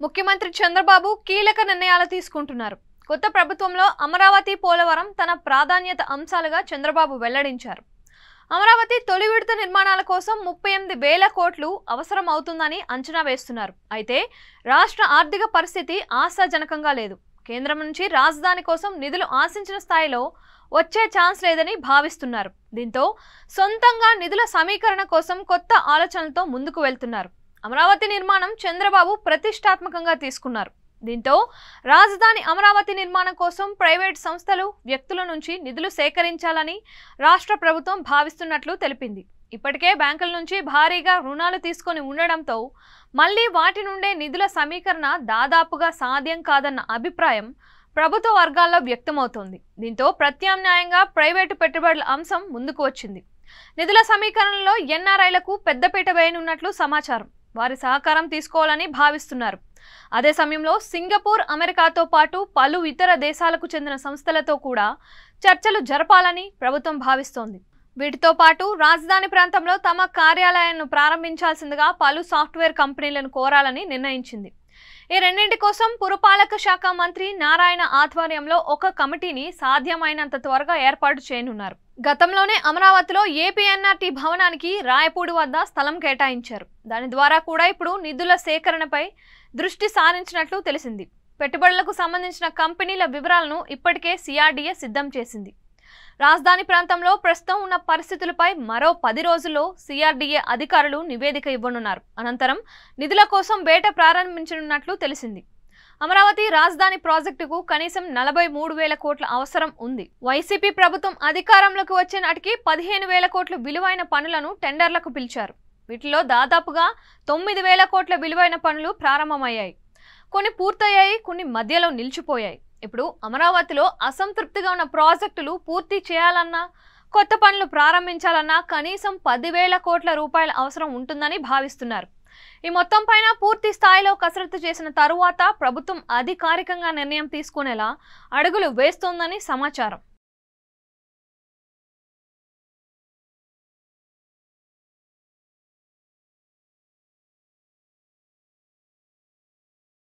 ముఖ్యమంత్రి చంద్రబాబు కీలక నిర్ణయాలు తీసుకుంటున్నారు. కొత్త ప్రభుత్వంలో అమరావతి పోలవరం తన ప్రాధాన్యత అంశాలుగా చంద్రబాబు వెల్లడించారు. అమరావతి తొలి విడత నిర్మాణాల కోసం 38,000 కోట్లు అవసరం అవుతుందని అంచనా వేస్తున్నారు. అయితే రాష్ట్ర ఆర్థిక పరిస్థితి ఆశాజనకంగా లేదు. కేంద్రం నుంచి రాజధాని కోసం నిధులు ఆశించిన స్థాయిలో వచ్చే ఛాన్స్ లేదని భావిస్తున్నారు. దీంతో సొంతంగా నిధుల సమీకరణ కోసం కొత్త ఆలోచనలతో ముందుకు వెళ్తున్నారు. అమరావతి నిర్మాణం చంద్రబాబు ప్రతిష్టాత్మకంగా తీసుకున్నారు. దీంతో రాజధాని అమరావతి నిర్మాణం కోసం ప్రైవేట్ సంస్థలు, వ్యక్తుల నుంచి నిధులు సేకరించాలని రాష్ట్ర ప్రభుత్వం భావిస్తున్నట్లు తెలిపింది. ఇప్పటికే బ్యాంకుల నుంచి భారీగా రుణాలు తీసుకొని ఉండడంతో మళ్లీ వాటి నుండే నిధుల సమీకరణ దాదాపుగా సాధ్యం కాదన్న అభిప్రాయం ప్రభుత్వ వర్గాల్లో వ్యక్తమవుతోంది. దీంతో ప్రత్యామ్నాయంగా ప్రైవేటు పెట్టుబడుల అంశం ముందుకు వచ్చింది. నిధుల సమీకరణలో ఎన్ఆర్ఐలకు పెద్దపీట వేయనున్నట్లు సమాచారం. వారి సహకారం తీసుకోవాలని భావిస్తున్నారు. అదే సమయంలో సింగపూర్, అమెరికాతో పాటు పలు ఇతర దేశాలకు చెందిన సంస్థలతో కూడా చర్చలు జరపాలని ప్రభుత్వం భావిస్తోంది. వీటితో పాటు రాజధాని ప్రాంతంలో తమ కార్యాలయాలను ప్రారంభించాల్సిందిగా పలు సాఫ్ట్వేర్ కంపెనీలను కోరాలని నిర్ణయించింది. ఈ రెండింటి కోసం పురపాలక శాఖ మంత్రి నారాయణ ఆధ్వర్యంలో ఒక కమిటీని సాధ్యమైనంత త్వరగా ఏర్పాటు చేయనున్నారు. గతంలోనే అమరావతిలో ఏపీఎన్ఆర్టీ భవనానికి రాయపూడి వద్ద స్థలం కేటాయించారు. దాని ద్వారా కూడా ఇప్పుడు నిధుల సేకరణపై దృష్టి సారించినట్లు తెలిసింది. పెట్టుబడులకు సంబంధించిన కంపెనీల వివరాలను ఇప్పటికే సిఆర్డీఏ సిద్ధం చేసింది. రాజధాని ప్రాంతంలో ప్రస్తుతం ఉన్న పరిస్థితులపై మరో 10 రోజుల్లో సిఆర్డీఏ అధికారులు నివేదిక ఇవ్వనున్నారు. అనంతరం నిధుల కోసం వేట ప్రారంభించనున్నట్లు తెలిసింది. అమరావతి రాజధాని ప్రాజెక్టుకు కనీసం 43,000 కోట్ల అవసరం ఉంది. వైసీపీ ప్రభుత్వం అధికారంలోకి వచ్చే నాటికి 15,000 కోట్ల విలువైన పనులను టెండర్లకు పిలిచారు. వీటిలో దాదాపుగా 9,000 కోట్ల విలువైన పనులు ప్రారంభమయ్యాయి. కొన్ని పూర్తయ్యాయి, కొన్ని మధ్యలో నిలిచిపోయాయి. ఇప్పుడు అమరావతిలో అసంతృప్తిగా ఉన్న ప్రాజెక్టులు పూర్తి చేయాలన్నా, కొత్త పనులు ప్రారంభించాలన్నా కనీసం 10,000 కోట్ల రూపాయల అవసరం ఉంటుందని భావిస్తున్నారు. ఈ మొత్తం పైన పూర్తి స్థాయిలో కసరత్తు చేసిన తరువాత ప్రభుత్వం అధికారికంగా నిర్ణయం తీసుకునేలా అడుగులు వేస్తోందని సమాచారం.